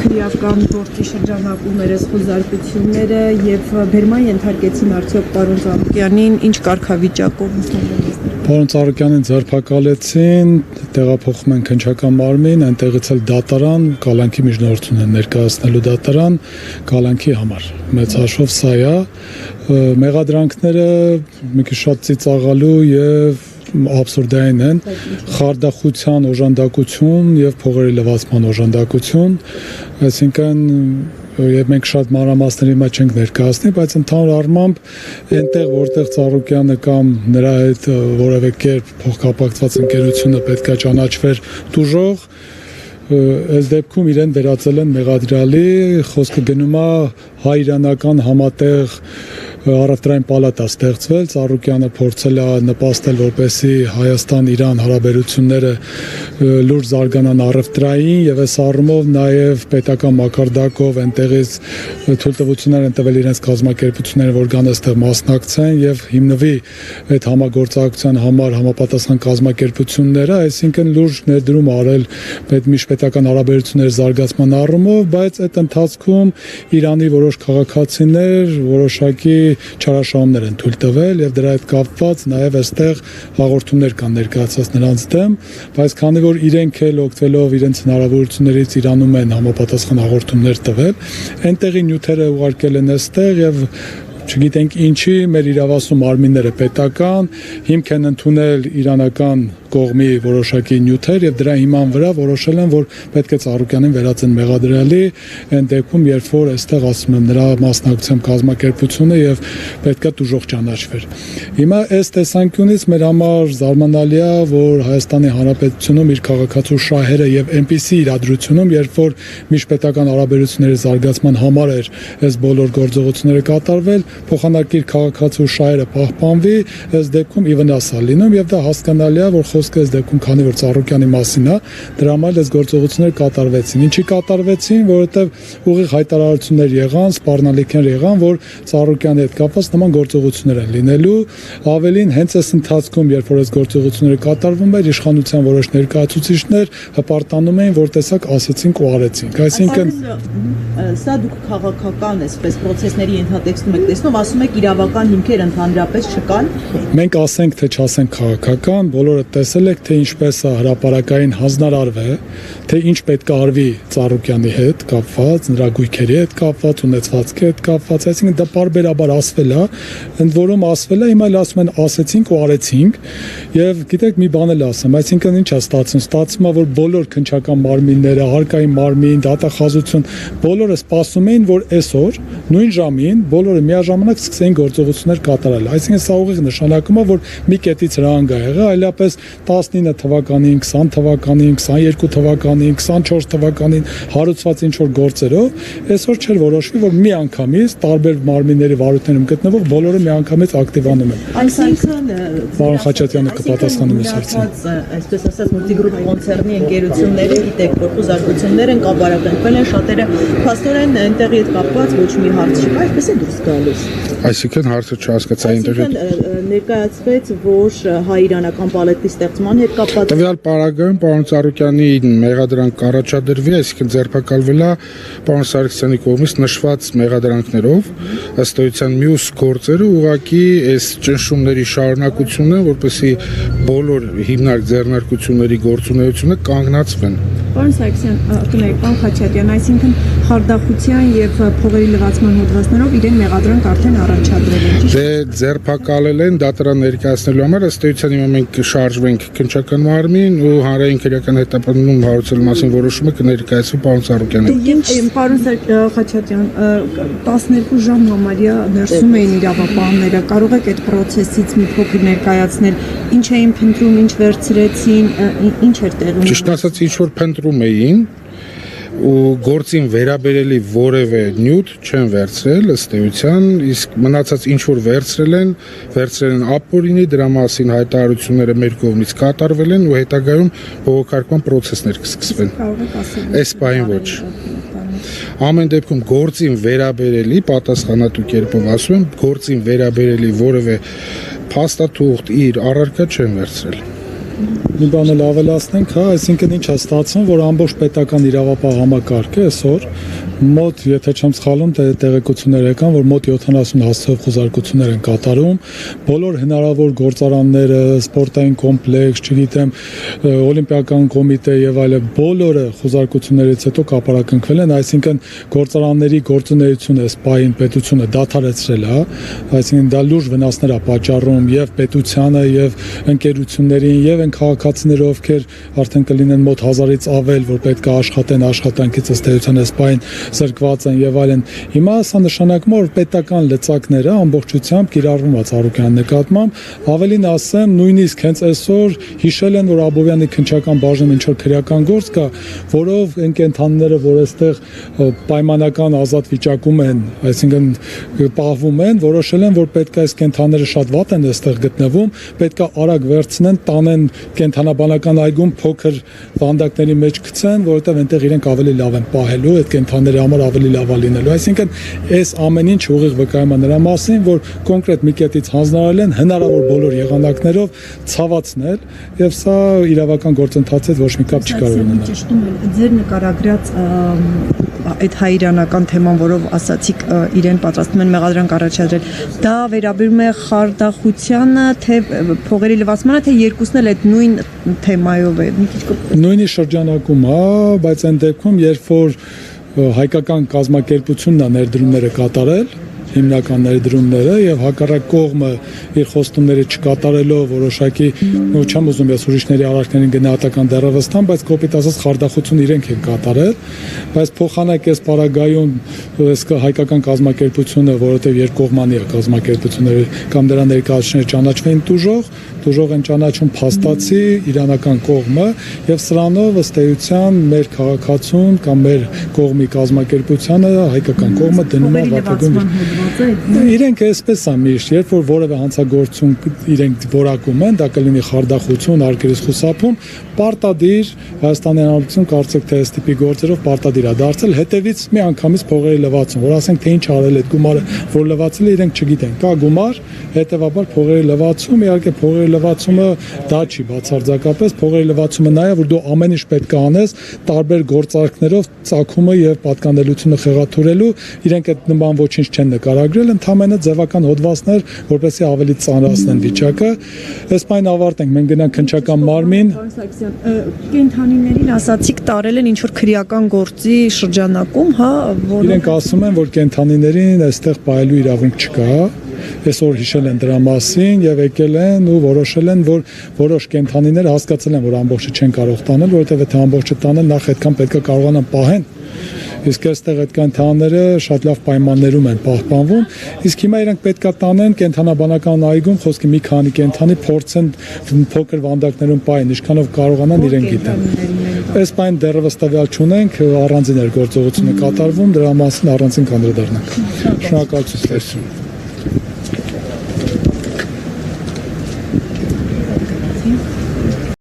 քրեական գործի շրջանակումները, խոզարկությունները եւ բերման ենթարկեցին արդյոք պարոն Ծառուկյանին, ինչ կարգավիճակով Պարոն Ծառուկյանին ձերբակալեցին, տեղափոխում են քննչական մարմին, այնտեղից էլ դատարան, կալանքի միջնորդություն են ներկայացնելու դատարան, կալանքի համար։ Մեծ հաշվով սա է, մեղադրանքները մի քիչ շատ ծիծաղալու եւ абսուրդային են, խարդախության օժանդակություն եւ փողերի լվացման օժանդակություն, այսինքն եւ մենք շատ մանրամասների մեջ չենք ներկայացնի, բայց ընդհանուր առմամբ այնտեղ որտեղ Ծառուկյանը կամ նրա հետ որևէ կերպ փոխկապակցված ընկերությունը պետքա ճանաչվեր տուժող, այս դեպքում իրեն վերածել են մեղադրյալի, խոսքը գնում է հայ-իրանական համատեղ առևտրային պալատա ստեղծվել, Ծառուկյանը փորձել է նպաստել, որպեսզի Հայաստան-Իրան հարաբերությունները լուրջ զարգանան առևտրային եւ այս առումով նաեւ պետական մակարդակով այնտեղից թույլտվություններ են տվել իրենց կազմակերպությունները, որ գան այստեղ մասնակցեն եւ հիմնվի այդ համագործակցության համար համապատասխան կազմակերպությունները, այսինքն լուրջ ներդրում արել միջպետական հարաբերությունների զարգացման առումով, բայց այդ ընթացքում Իրանի որոշ քաղաքացիներ որոշակի չարաշահումներ են թույլ տվել եւ դրա հետ կապված նաեւ այստեղ հաղորդումներ կան ներկայացած նրանց դեմ, բայց քանի որ իրենք էլ օգտվելով իրենց հնարավորություններից Իրանում են համապատասխան հաղորդումներ տվել, այնտեղի նյութերը ուղարկել են այստեղ եւ չգիտենք ինչի մեր իրավասու մարմինները պետական հիմք են ընդունել իրանական կողմի որոշակի նյութեր եւ դրա հիման վրա որոշել են որ պետք է Ծառուկյանին վերածեն մեղադրյալի այն դեպքում երբ որ այստեղ ասում եմ նրա մասնակցությամբ կազմակերպությունը եւ պետք է դժոխ ճանաչվեր հիմա այս տեսանկյունից մեր համար զարմանալի է որ Հայաստանի Հանրապետությունում իր քաղաքացու շահերը եւ այնպիսի իրադրությունում երբ որ միջպետական հարաբերությունների զարգացման համար էր այս բոլոր գործողությունները կատարվել փոխանակիր քաղաքացու շահերը պահպանվի այս դեպքում ի վնաս է լինում եւ դա հասկանալի է որ խոսքը այս դեպքում քանի որ Ծառուկյանի մասին է դրա համար այս գործողությունները կատարվեցին ինչի կատարվեցին որովհետեւ ուղիղ հայտարարություններ եղան սպառնալիքներ եղան որ Ծառուկյանի հետ կապված նման գործողություններ են լինելու ավելին հենց այս ընթացքում երբ որ այս գործողությունները կատարվում էր իշխանության որոշ ներկայացուցիչներ հպարտանում էին որ տեսակ ասեցինք ու արեցինք այսինքն սա դուք քաղաքական այսպես process-ների ենթատեքստում եք տեսնում ասում եք իրավական հիմքեր ընդհանրապես չկան մենք ասենք թե չասենք քաղաքական բոլորը տեսել եք թե ինչպես է հրապարակային հանձնարարվել թե ինչ պետք է արվի Ծառուկյանի հետ կապված նրա գույքերի հետ կապված ունեցվածքի հետ կապված այսինքն դա պարբերաբար ասվել է ընդ որում ասվել է հիմա էլ ասում են ասեցինք ու արեցինք եւ գիտեք մի բան էլ ասեմ այսինքն ինչ է ստացվում որ բոլոր քննչական մարմինները հարկային մարմին դատախազություն բոլորը սպասում էին որ այսօր նույն ժամին բոլորը միաժամանակ սկսեին գործողություններ կատարել այսինքն սա ուղիղ նշանակում է որ մի կետից հրահանգ է եղել այլապես 19 թվականին 20 թվականին 22 թվականին 24 թվականին հարուցված ինչ որ գործերով այսօր չէր որոշվի որ մի անգամից տարբեր մարմինների վարույթներում գտնվող բոլորը մի անգամից ակտիվանում են այսինքն պարոն Խաչատյանը կպատասխանի մեզ հարցին այսպես ասած մուլտիգրուպ կոնցեռնի ընկերությունները գիտեք որ խոզարկություններ են կապարակնկվել են շատերը փաստորեն այնտեղի հետ կապված ոչ մի հարց չկա այսպես է դուրս գալիս այսինքն հարցը չհասկացա ինտերնետ ներկայացվեց որ հայ-իրանական պալատի ստեղծման հետ կապված տվյալ պարագայում պարոն Ծառուկյանի մեղադրանք կառաջադրվի այսինքն ձերբակալվել է պարոն Սարգսյանի կողմից նշված մեղադրանքներով ըստ էության մյուս գործերը ուղղակի այս ճնշումների շարունակությունն է որպեսզի բոլոր հիմնարկ ձեռնարկությունների գործունեությունը կանգնացվեն Պարոն Սարգսյան, պարոն Խաչատյան, այսինքն խարդախության եւ փողերի լվացման հոդվածներով իրեն մեղադրանք արդեն առաջադրել են, ճիշտ է։ Դե ձերբակալել են դատարան ներկայացնելու համար ըստ էության հիմա մենք շարժվենք քննչական մարմին ու հանրային քրեական հետապնդում հարուցելու մասին որոշումը կներկայացվի պարոն Ծառուկյանին։ Պարոն Խաչատյան, 12 ժամ համարյա ներսում էին իրավապահները, կարող եք այդ process-ից մի փոքր ներկայացնել, ինչ էին փնտրում, ինչ վերցրեցին, ինչ էր տեղում։ Ճիշտ ասած ինչ որ փնտրում էին ու գործին վերաբերելի որևէ նյութ չեն վերցրել ըստ էության, իսկ մնացած ինչ որ վերցրել են ապօրինի, դրա մասին հայտարարությունները մեր կողմից կատարվել են ու հետագայում բողոքարկման process-ներ կսկսվեն։ Այս պահին ոչ։ Ամեն դեպքում գործին վերաբերելի պատասխանատու կերպով ասում եմ, գործին վերաբերելի որևէ փաստաթուղթ իր առարկա չեն վերցրել։ մի բան էլ ավելացնենք, հա, այսինքն ինչ է ստացվում, որ ամբողջ պետական իրավապահ համակարգը այսօր մոտ, եթե չեմ սխալվում, տեղեկություններ եկան, որ մոտ 70 հասցեով խոզարկություններ են կատարում, բոլոր հնարավոր գործարանները, սպորտային կոմպլեքս, չգիտեմ, օլիմպիական կոմիտե եւ այլն, բոլորը խոզարկություններից հետո կապարակնքվել են, այսինքն գործարանների գործունեությունը սպային պետությունը դադարեցրել է, այսինքն դա լուրջ վնասներ է պատճառում եւ պետությանը եւ ընկերություններին եւ այն քաղաքացիները, ովքեր արդեն կլինեն մոտ 1000-ից ավել, որ պետք է աշխատեն աշխատանքից ըստ էության սպային զրկված են եւ այլն։ Հիմա սա նշանակում է, որ պետական լծակները ամբողջությամբ կիրառվում է Ծառուկյանի նկատմամբ, ավելին ասեմ, նույնիսկ հենց այսօր հիշել են, որ Աբովյանի քննչական բաժնում ինչ որ քրեական գործ կա, որով այն կենթանիները, որ այստեղ պայմանական ազատ վիճակում են, այսինքն պահվում են, որոշել են, որ պետք է այս կենթանիները շատ վատ են այստեղ գտնվում, պետք է արագ վերցնեն, տանեն կենթանաբանական այգում փոքր վանդակների մեջ գցեն, որովհետեւ այնտեղ իրենք ավելի լավ են պահելու, այդ կենթանիների համար ավելի լավ է լինելու։ Այսինքն այս ամեն ինչ ուղիղ վկայում է նրա մասին, որ կոնկրետ մի կետից հանձնարարել են հնարավոր բոլոր եղանակներով ցավացնել, եւ սա իրավական գործընթացի հետ ոչ մի կապ չի կարող ունենալ։ Ճշտում եմ, ձեր նկարագրած այդ հայիրանական թեման, որով ասացիք իրեն պատրաստում են մեղադրանք առաջադրել, դա վերաբերում է խարդախությանը, թե փողերի լվացմանը, թե երկուսն էլ այդ նույն թեմայով է։ Մի քիչ նույնի շրջանակում է, բայց այն դեպքում, երբ որ հայկական կազմակերպությունն է ներդրումները կատարել, հիմնական ներդրումները եւ հակառակ կողմը իր խոստումները չկատարելով որոշակի չեմ ուզում ես ուրիշների արարքներին գնահատական դեռևս տամ, բայց կոպիտ ասած խարդախություն իրենք են կատարել, բայց փոխանակ այս պարագայում այս հայկական կազմակերպությունը, որովհետեւ երկկողմանի է կազմակերպությունները կամ դրա ներկայացուցիչները ճանաչվեն դուժող են ճանաչում փաստացի իրանական կողմը եւ սրանով ըստ էության մեր քաղաքացուն կամ մեր կողմի կազմակերպությանը հայկական կողմը դնում է վատագույն իրենք այսպես է միշտ, երբ որ որևէ հանցագործություն իրենք որակում են, դա կլինի խարդախություն, արգելից խուսափում, պարտադիր Հայաստանի Հանրապետություն կարծեք թե այս տիպի գործերով պարտադիր է դարձել, հետևից մի անգամից փողերի լվացում, որ ասենք թե ինչ արել այդ գումարը, որ լվացել է, իրենք չգիտեն։ Կա գումար, հետևաբար փողերի լվացում, իհարկե փողերի լվացումը դա չի բացարձակապես, փողերի լվացումը նաև որ դու ամեն ինչ պետք է անես տարբեր գործարքներով ծագումը եւ պատկանելությունը խեղաթյուրելու, իրենք այդ նման ոչինչ չեն նկարագրել, ընդհանրապես ձևական հոդվածներ, որպեսզի ավելի ծանրացնեն վիճակը։ Այս բան ավարտենք, մենք գնանք քննչական մարմին։ Կենթանիներին ասացիք տարել են ինչ որ քրեական գործի շրջանակում, հա, որ իրենք ասում են, որ կենթանիներին այստեղ պահելու իրավունք չկա։ Այսօր հիշել են դրա մասին եւ եկել են ու որոշել են, որ որոշ կենթանիներ հասկացել են, որ ամբողջը չեն կարող տանել, որովհետեւ եթե ամբողջը տանեն, նախ այդքան պետք է կարողանան պահեն։ Իսկ այստեղ այդ կենթանիները շատ լավ պայմաններում են պահպանվում, իսկ հիմա իրենք պետքա տանեն կենթանաբանական այգում, խոսքի մի քանի կենթանի փորձեն փոքր վանդակներում պահեն, ինչքանով կարողանան իրենք գիտեն։ Այս բան դեռևս տվյալ չունենք, առանձին գործողություն է կատարվում, դրա մասին առանձին կանդրադառնանք։ Շնորհակալություն։